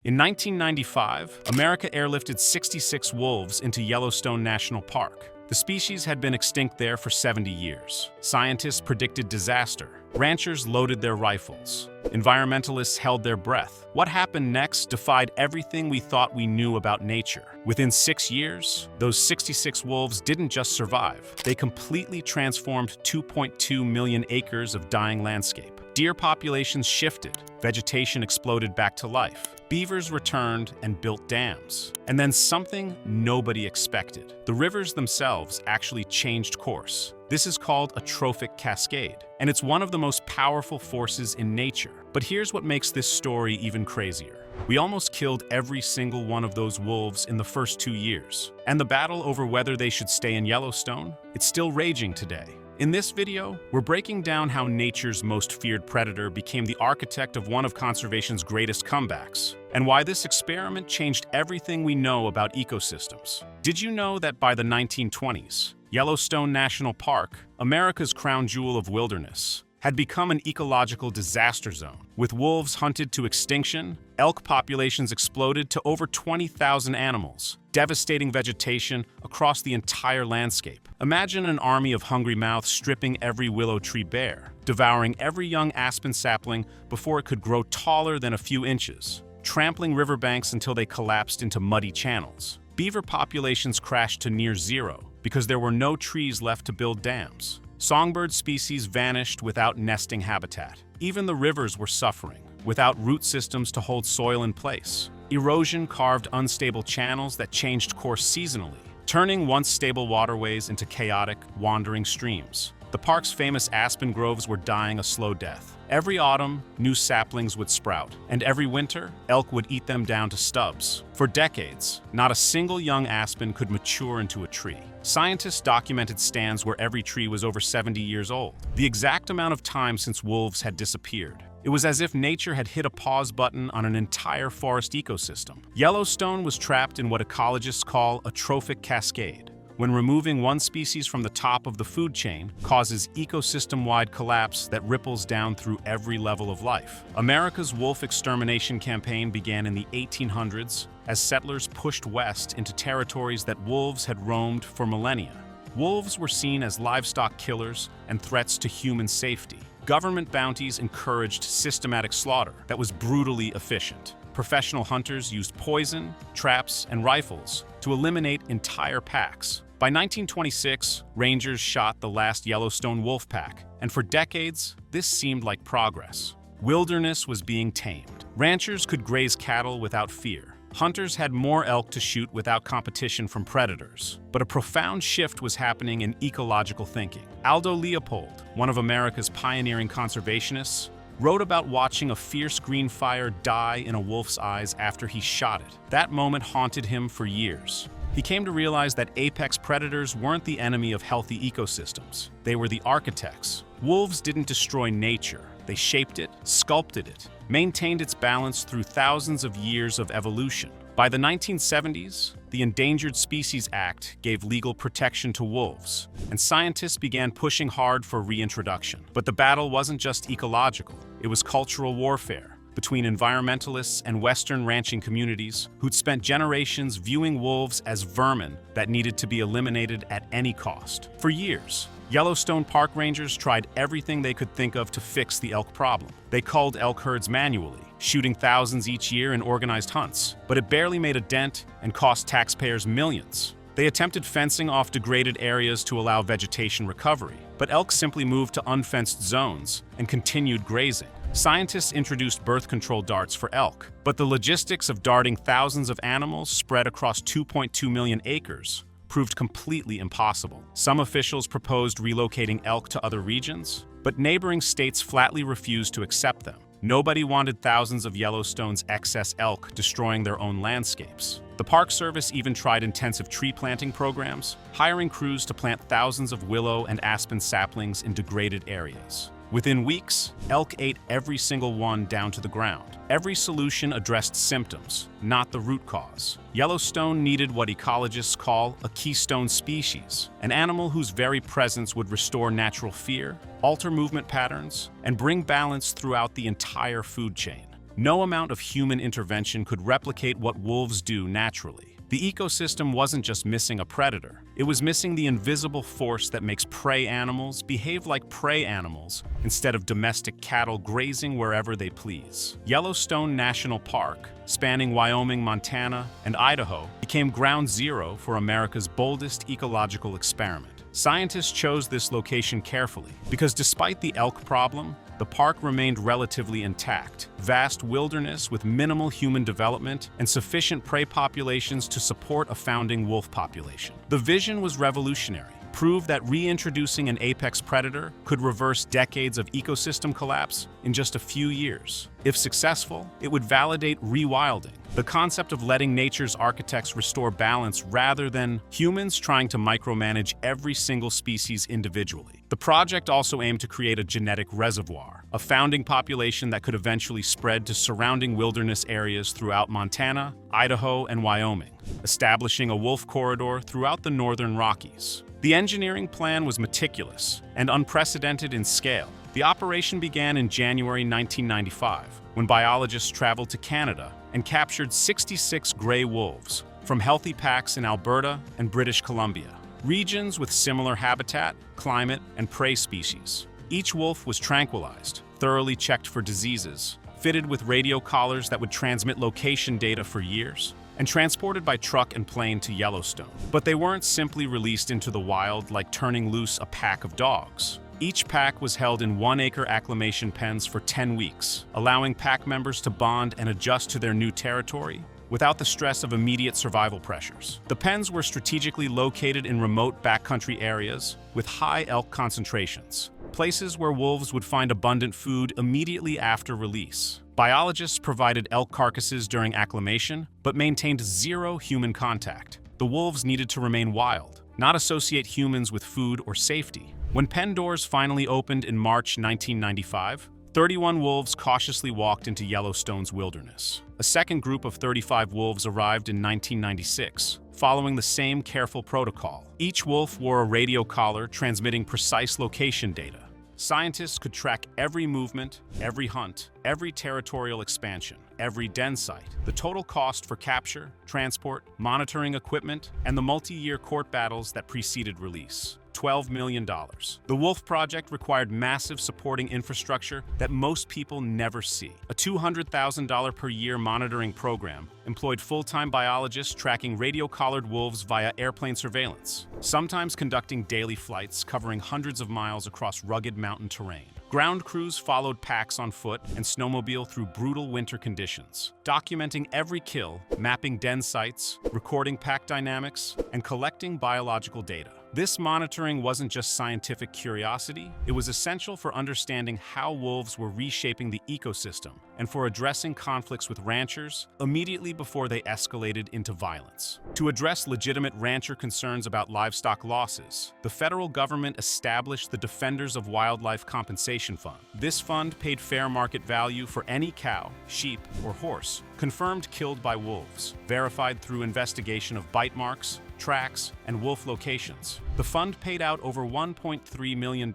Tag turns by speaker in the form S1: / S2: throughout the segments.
S1: In 1995, America airlifted 66 wolves into Yellowstone National Park. The species had been extinct there for 70 years. Scientists predicted disaster. Ranchers loaded their rifles. Environmentalists held their breath. What happened next defied everything we thought we knew about nature. Within 6 years, those 66 wolves didn't just survive. They completely transformed 2.2 million acres of dying landscape. Deer populations shifted. Vegetation exploded back to life. Beavers returned and built dams. And then something nobody expected. The rivers themselves actually changed course. This is called a trophic cascade, and it's one of the most powerful forces in nature. But here's what makes this story even crazier. We almost killed every single one of those wolves in the first 2 years. And the battle over whether they should stay in Yellowstone, it's still raging today. In this video, we're breaking down how nature's most feared predator became the architect of one of conservation's greatest comebacks, and why this experiment changed everything we know about ecosystems. Did you know that by the 1920s, Yellowstone National Park, America's crown jewel of wilderness, had become an ecological disaster zone? With wolves hunted to extinction, elk populations exploded to over 20,000 animals, devastating vegetation across the entire landscape. Imagine an army of hungry mouths stripping every willow tree bare, devouring every young aspen sapling before it could grow taller than a few inches, trampling riverbanks until they collapsed into muddy channels. Beaver populations crashed to near zero because there were no trees left to build dams. Songbird species vanished without nesting habitat. Even the rivers were suffering, without root systems to hold soil in place. Erosion carved unstable channels that changed course seasonally, turning once stable waterways into chaotic, wandering streams. The park's famous aspen groves were dying a slow death. Every autumn, new saplings would sprout, and every winter, elk would eat them down to stubs. For decades, not a single young aspen could mature into a tree. Scientists documented stands where every tree was over 70 years old, the exact amount of time since wolves had disappeared. It was as if nature had hit a pause button on an entire forest ecosystem. Yellowstone was trapped in what ecologists call a trophic cascade, when removing one species from the top of the food chain causes ecosystem-wide collapse that ripples down through every level of life. America's wolf extermination campaign began in the 1800s as settlers pushed west into territories that wolves had roamed for millennia. Wolves were seen as livestock killers and threats to human safety. Government bounties encouraged systematic slaughter that was brutally efficient. Professional hunters used poison, traps, and rifles to eliminate entire packs. By 1926, rangers shot the last Yellowstone wolf pack, and for decades, this seemed like progress. Wilderness was being tamed. Ranchers could graze cattle without fear. Hunters had more elk to shoot without competition from predators. But a profound shift was happening in ecological thinking. Aldo Leopold, one of America's pioneering conservationists, wrote about watching a fierce green fire die in a wolf's eyes after he shot it. That moment haunted him for years. He came to realize that apex predators weren't the enemy of healthy ecosystems. They were the architects. Wolves didn't destroy nature. They shaped it, sculpted it, maintained its balance through thousands of years of evolution. By the 1970s, the Endangered Species Act gave legal protection to wolves, and scientists began pushing hard for reintroduction. But the battle wasn't just ecological, it was cultural warfare between environmentalists and Western ranching communities who'd spent generations viewing wolves as vermin that needed to be eliminated at any cost. For years, Yellowstone Park rangers tried everything they could think of to fix the elk problem. They culled elk herds manually, shooting thousands each year in organized hunts, but it barely made a dent and cost taxpayers millions. They attempted fencing off degraded areas to allow vegetation recovery, but elk simply moved to unfenced zones and continued grazing. Scientists introduced birth control darts for elk, but the logistics of darting thousands of animals spread across 2.2 million acres proved completely impossible. Some officials proposed relocating elk to other regions, but neighboring states flatly refused to accept them. Nobody wanted thousands of Yellowstone's excess elk destroying their own landscapes. The Park Service even tried intensive tree planting programs, hiring crews to plant thousands of willow and aspen saplings in degraded areas. Within weeks, elk ate every single one down to the ground. Every solution addressed symptoms, not the root cause. Yellowstone needed what ecologists call a keystone species, an animal whose very presence would restore natural fear, alter movement patterns, and bring balance throughout the entire food chain. No amount of human intervention could replicate what wolves do naturally. The ecosystem wasn't just missing a predator, it was missing the invisible force that makes prey animals behave like prey animals instead of domestic cattle grazing wherever they please. Yellowstone National Park, spanning Wyoming, Montana, and Idaho, became ground zero for America's boldest ecological experiment. Scientists chose this location carefully because despite the elk problem, the park remained relatively intact. Vast wilderness with minimal human development and sufficient prey populations to support a founding wolf population. The vision was revolutionary, proved that reintroducing an apex predator could reverse decades of ecosystem collapse in just a few years. If successful, it would validate rewilding, the concept of letting nature's architects restore balance rather than humans trying to micromanage every single species individually. The project also aimed to create a genetic reservoir, a founding population that could eventually spread to surrounding wilderness areas throughout Montana, Idaho, and Wyoming, establishing a wolf corridor throughout the northern Rockies. The engineering plan was meticulous and unprecedented in scale. The operation began in January 1995, when biologists traveled to Canada and captured 66 gray wolves from healthy packs in Alberta and British Columbia, regions with similar habitat, climate, and prey species. Each wolf was tranquilized, thoroughly checked for diseases, fitted with radio collars that would transmit location data for years, and transported by truck and plane to Yellowstone. But they weren't simply released into the wild like turning loose a pack of dogs. Each pack was held in 1-acre acclimation pens for 10 weeks, allowing pack members to bond and adjust to their new territory without the stress of immediate survival pressures. The pens were strategically located in remote backcountry areas with high elk concentrations, places where wolves would find abundant food immediately after release. Biologists provided elk carcasses during acclimation, but maintained zero human contact. The wolves needed to remain wild, not associate humans with food or safety. When pen doors finally opened in March 1995, 31 wolves cautiously walked into Yellowstone's wilderness. A second group of 35 wolves arrived in 1996, following the same careful protocol. Each wolf wore a radio collar transmitting precise location data. Scientists could track every movement, every hunt, every territorial expansion, every den site. The total cost for capture, transport, monitoring equipment, and the multi-year court battles that preceded release: $12 million. The Wolf Project required massive supporting infrastructure that most people never see. A $200,000 per year monitoring program employed full-time biologists tracking radio-collared wolves via airplane surveillance, sometimes conducting daily flights covering hundreds of miles across rugged mountain terrain. Ground crews followed packs on foot and snowmobile through brutal winter conditions, documenting every kill, mapping den sites, recording pack dynamics, and collecting biological data. This monitoring wasn't just scientific curiosity, it was essential for understanding how wolves were reshaping the ecosystem and for addressing conflicts with ranchers immediately before they escalated into violence. To address legitimate rancher concerns about livestock losses, the federal government established the Defenders of Wildlife Compensation Fund. This fund paid fair market value for any cow, sheep, or horse confirmed killed by wolves, verified through investigation of bite marks, tracks, and wolf locations. The fund paid out over $1.3 million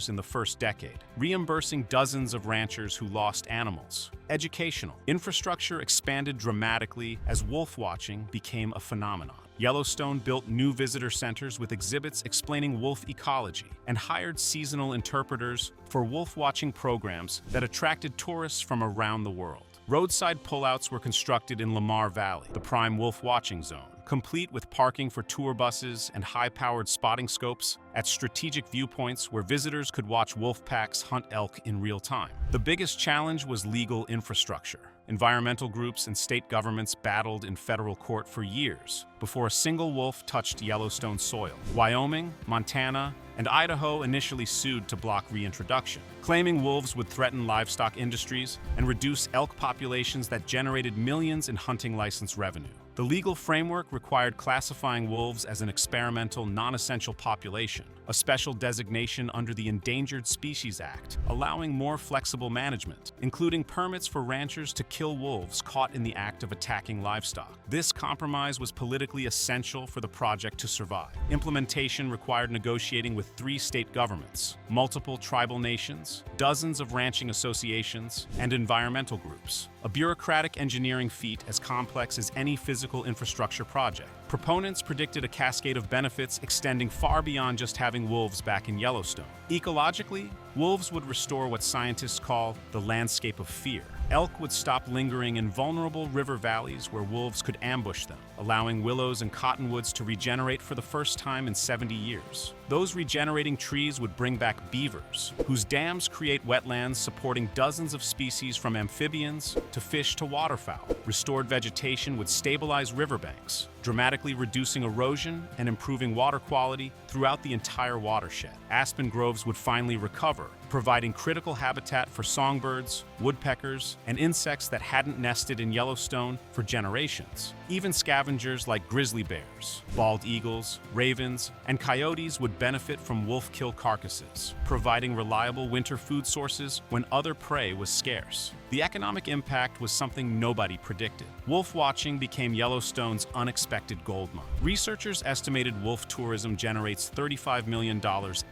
S1: in the first decade, reimbursing dozens of ranchers who lost animals. Educational infrastructure expanded dramatically as wolf watching became a phenomenon. Yellowstone built new visitor centers with exhibits explaining wolf ecology and hired seasonal interpreters for wolf watching programs that attracted tourists from around the world. Roadside pullouts were constructed in Lamar Valley, the prime wolf watching zone, complete with parking for tour buses and high-powered spotting scopes at strategic viewpoints where visitors could watch wolf packs hunt elk in real time. The biggest challenge was legal infrastructure. Environmental groups and state governments battled in federal court for years before a single wolf touched Yellowstone soil. Wyoming, Montana, and Idaho initially sued to block reintroduction, claiming wolves would threaten livestock industries and reduce elk populations that generated millions in hunting license revenue. The legal framework required classifying wolves as an experimental, non-essential population, a special designation under the Endangered Species Act, allowing more flexible management, including permits for ranchers to kill wolves caught in the act of attacking livestock. This compromise was politically essential for the project to survive. Implementation required negotiating with 3 state governments, multiple tribal nations, dozens of ranching associations, and environmental groups. a bureaucratic engineering feat as complex as any physical infrastructure project. Proponents predicted a cascade of benefits extending far beyond just having wolves back in Yellowstone. Ecologically, wolves would restore what scientists call the landscape of fear. Elk would stop lingering in vulnerable river valleys where wolves could ambush them, allowing willows and cottonwoods to regenerate for the first time in 70 years. Those regenerating trees would bring back beavers, whose dams create wetlands supporting dozens of species from amphibians to fish to waterfowl. Restored vegetation would stabilize riverbanks, dramatically reducing erosion and improving water quality throughout the entire watershed. Aspen groves would finally recover, providing critical habitat for songbirds, woodpeckers, and insects that hadn't nested in Yellowstone for generations. Even scavengers like grizzly bears, bald eagles, ravens, and coyotes would benefit from wolf kill carcasses, providing reliable winter food sources when other prey was scarce. The economic impact was something nobody predicted. Wolf watching became Yellowstone's unexpected gold mine. Researchers estimated wolf tourism generates $35 million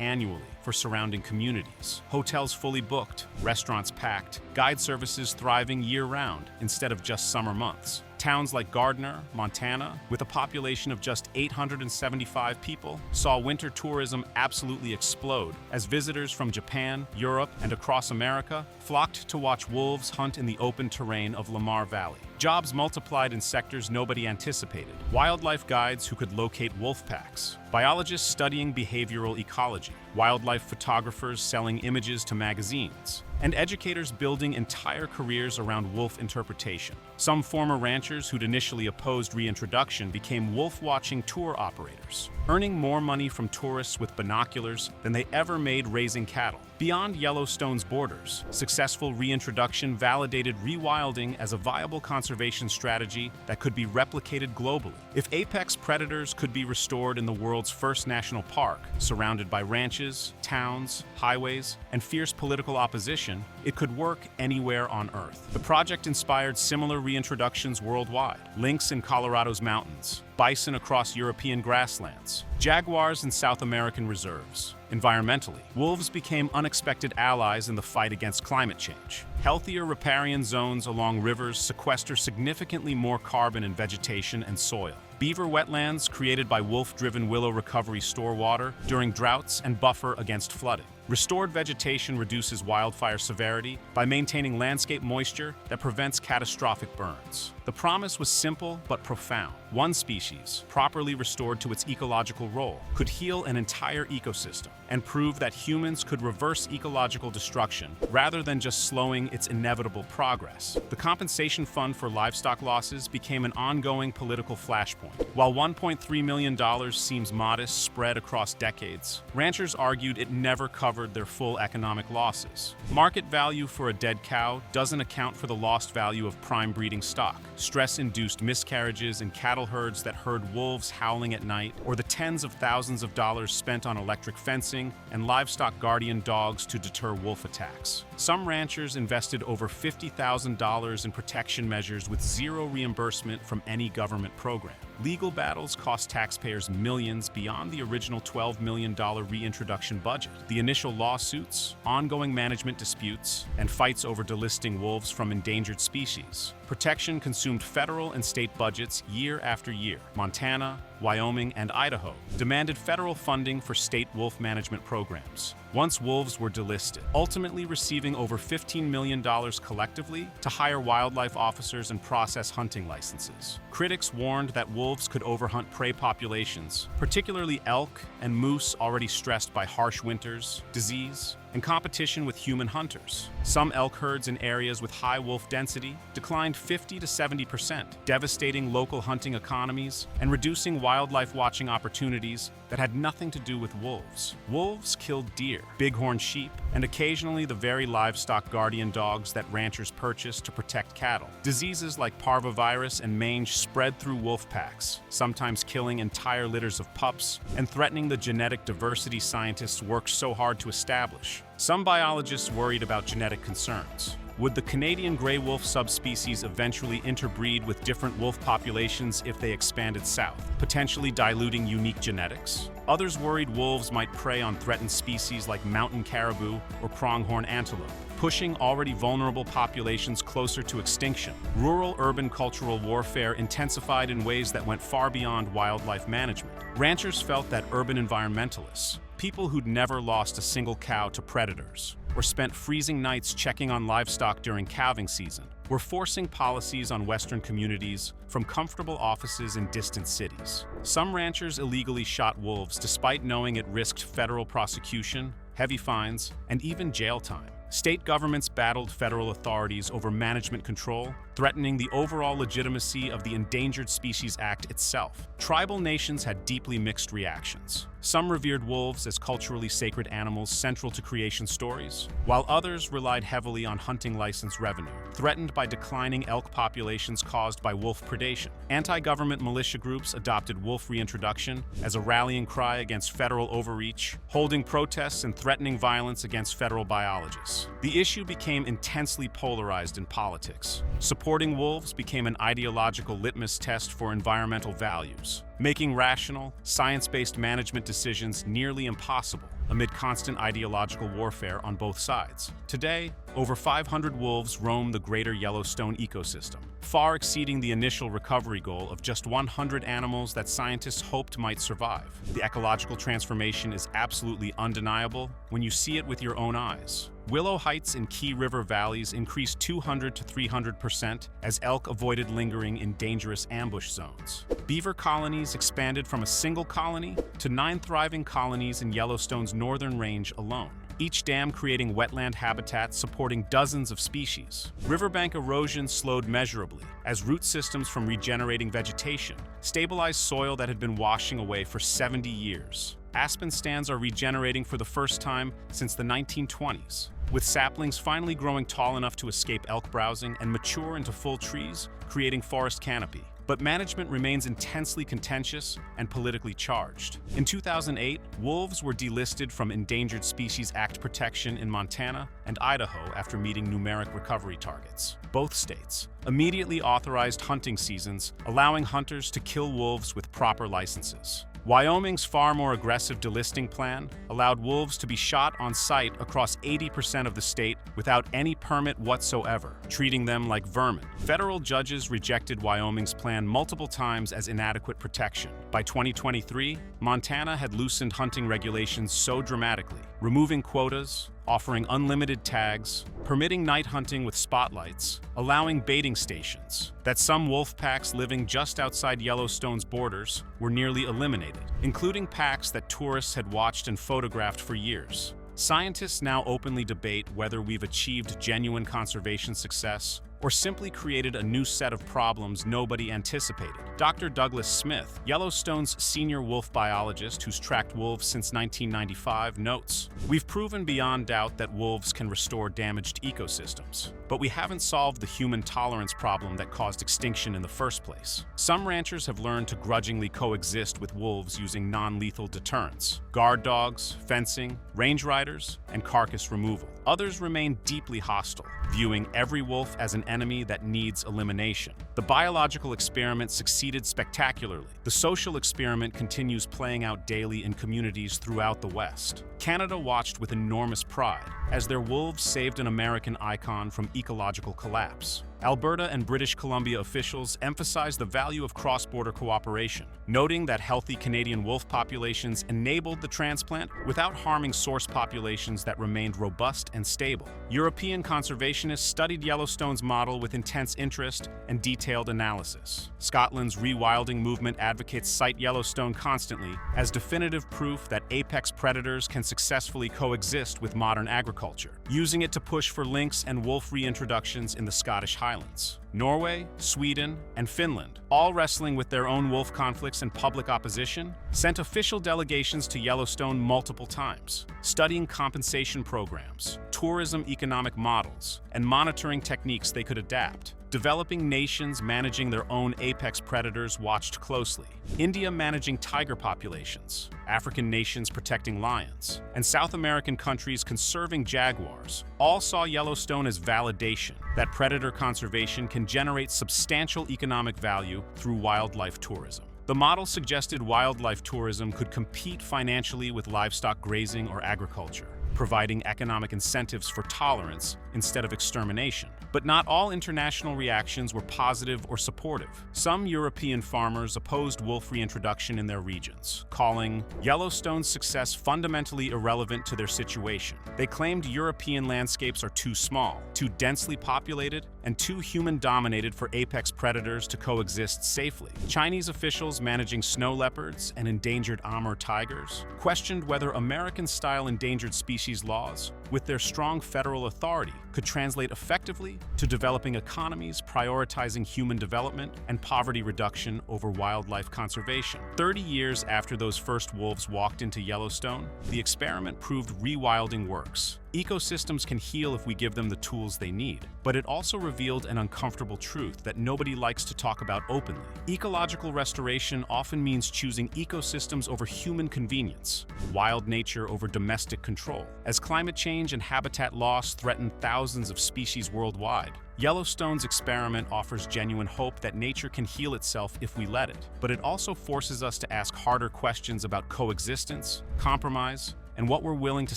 S1: annually for surrounding communities. Hotels fully booked, restaurants packed, guide services thriving year-round instead of just summer months. Towns like Gardner, Montana, with a population of just 875 people, saw winter tourism absolutely explode as visitors from Japan, Europe, and across America flocked to watch wolves hunt in the open terrain of Lamar Valley. Jobs multiplied in sectors nobody anticipated. Wildlife guides who could locate wolf packs, biologists studying behavioral ecology, wildlife photographers selling images to magazines, and educators building entire careers around wolf interpretation. Some former ranchers who'd initially opposed reintroduction became wolf-watching tour operators, earning more money from tourists with binoculars than they ever made raising cattle. Beyond Yellowstone's borders, successful reintroduction validated rewilding as a viable conservation strategy that could be replicated globally. If apex predators could be restored in the world's first national park, surrounded by ranches, towns, highways, and fierce political opposition, it could work anywhere on Earth. The project inspired similar reintroductions worldwide: lynx in Colorado's mountains, bison across European grasslands, jaguars in South American reserves. Environmentally, wolves became unexpected allies in the fight against climate change. Healthier riparian zones along rivers sequester significantly more carbon in vegetation and soil. Beaver wetlands created by wolf-driven willow recovery store water during droughts and buffer against flooding. Restored vegetation reduces wildfire severity by maintaining landscape moisture that prevents catastrophic burns. The promise was simple but profound. One species, properly restored to its ecological role, could heal an entire ecosystem and prove that humans could reverse ecological destruction rather than just slowing its inevitable progress. The compensation fund for livestock losses became an ongoing political flashpoint. While $1.3 million seems modest spread across decades, ranchers argued it never covered their full economic losses. Market value for a dead cow doesn't account for the lost value of prime breeding stock, stress-induced miscarriages in cattle herds that heard wolves howling at night, or the tens of thousands of dollars spent on electric fencing and livestock guardian dogs to deter wolf attacks. Some ranchers invested over $50,000 in protection measures with zero reimbursement from any government program. Legal battles cost taxpayers millions beyond the original $12 million reintroduction budget. The initial lawsuits, ongoing management disputes, and fights over delisting wolves from endangered species. Protection consumed federal and state budgets year after year. Montana, Wyoming, and Idaho demanded federal funding for state wolf management programs. Once wolves were delisted, ultimately receiving over $15 million collectively to hire wildlife officers and process hunting licenses. Critics warned that wolves could overhunt prey populations, particularly elk and moose already stressed by harsh winters, disease, and competition with human hunters. Some elk herds in areas with high wolf density declined 50 to 70%, devastating local hunting economies and reducing wildlife watching opportunities that had nothing to do with wolves. Wolves killed deer, bighorn sheep, and occasionally the very livestock guardian dogs that ranchers purchased to protect cattle. Diseases like parvovirus and mange spread through wolf packs, sometimes killing entire litters of pups and threatening the genetic diversity scientists worked so hard to establish. Some biologists worried about genetic concerns. Would the Canadian gray wolf subspecies eventually interbreed with different wolf populations if they expanded south, potentially diluting unique genetics? Others worried wolves might prey on threatened species like mountain caribou or pronghorn antelope, pushing already vulnerable populations closer to extinction. Rural-urban cultural warfare intensified in ways that went far beyond wildlife management. Ranchers felt that urban environmentalists, people who'd never lost a single cow to predators, or spent freezing nights checking on livestock during calving season, were forcing policies on Western communities from comfortable offices in distant cities. Some ranchers illegally shot wolves despite knowing it risked federal prosecution, heavy fines, and even jail time. State governments battled federal authorities over management control, threatening the overall legitimacy of the Endangered Species Act itself. Tribal nations had deeply mixed reactions. Some revered wolves as culturally sacred animals central to creation stories, while others relied heavily on hunting license revenue, threatened by declining elk populations caused by wolf predation. Anti-government militia groups adopted wolf reintroduction as a rallying cry against federal overreach, holding protests and threatening violence against federal biologists. The issue became intensely polarized in politics. Supporting wolves became an ideological litmus test for environmental values, making rational, science-based management decisions nearly impossible amid constant ideological warfare on both sides. Today, over 500 wolves roam the greater Yellowstone ecosystem, far exceeding the initial recovery goal of just 100 animals that scientists hoped might survive. The ecological transformation is absolutely undeniable when you see it with your own eyes. Willow heights in key river valleys increased 200 to 300% as elk avoided lingering in dangerous ambush zones. Beaver colonies expanded from a single colony to 9 thriving colonies in Yellowstone's northern range alone, each dam creating wetland habitat supporting dozens of species. Riverbank erosion slowed measurably as root systems from regenerating vegetation stabilized soil that had been washing away for 70 years. Aspen stands are regenerating for the first time since the 1920s, with saplings finally growing tall enough to escape elk browsing and mature into full trees, creating forest canopy. But management remains intensely contentious and politically charged. In 2008, wolves were delisted from Endangered Species Act protection in Montana and Idaho after meeting numeric recovery targets. Both states immediately authorized hunting seasons, allowing hunters to kill wolves with proper licenses. Wyoming's far more aggressive delisting plan allowed wolves to be shot on site across 80% of the state without any permit whatsoever, treating them like vermin. Federal judges rejected Wyoming's plan multiple times as inadequate protection. By 2023, Montana had loosened hunting regulations so dramatically, removing quotas, offering unlimited tags, permitting night hunting with spotlights, allowing baiting stations, that some wolf packs living just outside Yellowstone's borders were nearly eliminated, including packs that tourists had watched and photographed for years. Scientists now openly debate whether we've achieved genuine conservation success or simply created a new set of problems nobody anticipated. Dr. Douglas Smith, Yellowstone's senior wolf biologist who's tracked wolves since 1995, notes, "We've proven beyond doubt that wolves can restore damaged ecosystems, but we haven't solved the human tolerance problem that caused extinction in the first place. Some ranchers have learned to grudgingly coexist with wolves using non-lethal deterrents, guard dogs, fencing, range riders, and carcass removal. Others remain deeply hostile, viewing every wolf as an enemy that needs elimination. The biological experiment succeeded spectacularly. The social experiment continues playing out daily in communities throughout the West. Canada watched with enormous pride as their wolves saved an American icon from ecological collapse. Alberta and British Columbia officials emphasized the value of cross-border cooperation, noting that healthy Canadian wolf populations enabled the transplant without harming source populations that remained robust and stable. European conservationists studied Yellowstone's model with intense interest and detailed analysis. Scotland's Rewilding movement advocates cite Yellowstone constantly as definitive proof that apex predators can successfully coexist with modern agriculture, using it to push for lynx and wolf reintroductions in the Scottish Highlands. Norway, Sweden, and Finland, all wrestling with their own wolf conflicts and public opposition, sent official delegations to Yellowstone multiple times, studying compensation programs, tourism economic models, and monitoring techniques they could adapt. Developing nations managing their own apex predators watched closely. India managing tiger populations, African nations protecting lions, and South American countries conserving jaguars all saw Yellowstone as validation that predator conservation can generate substantial economic value through wildlife tourism. The model suggested wildlife tourism could compete financially with livestock grazing or agriculture, providing economic incentives for tolerance instead of extermination. But not all international reactions were positive or supportive. Some European farmers opposed wolf reintroduction in their regions, calling Yellowstone's success fundamentally irrelevant to their situation. They claimed European landscapes are too small, too densely populated, and too human-dominated for apex predators to coexist safely. Chinese officials managing snow leopards and endangered Amur tigers questioned whether American-style endangered species laws, with their strong federal authority, could translate effectively to developing economies prioritizing human development and poverty reduction over wildlife conservation. 30 years after those first wolves walked into Yellowstone, the experiment proved rewilding works. Ecosystems can heal if we give them the tools they need, but it also revealed an uncomfortable truth that nobody likes to talk about openly. Ecological restoration often means choosing ecosystems over human convenience, wild nature over domestic control. As climate change and habitat loss threaten thousands of species worldwide, Yellowstone's experiment offers genuine hope that nature can heal itself if we let it, but it also forces us to ask harder questions about coexistence, compromise, and what we're willing to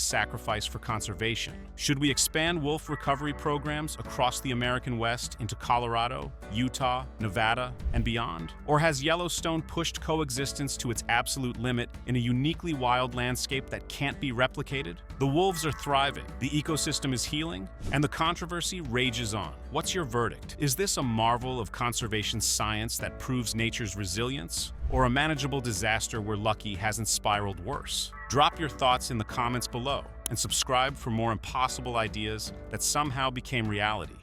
S1: sacrifice for conservation. Should we expand wolf recovery programs across the American West into Colorado, Utah, Nevada, and beyond? Or has Yellowstone pushed coexistence to its absolute limit in a uniquely wild landscape that can't be replicated? The wolves are thriving, the ecosystem is healing, and the controversy rages on. What's your verdict? Is this a marvel of conservation science that proves nature's resilience, or a manageable disaster where lucky hasn't spiraled worse? Drop your thoughts in the comments below and subscribe for more impossible ideas that somehow became reality.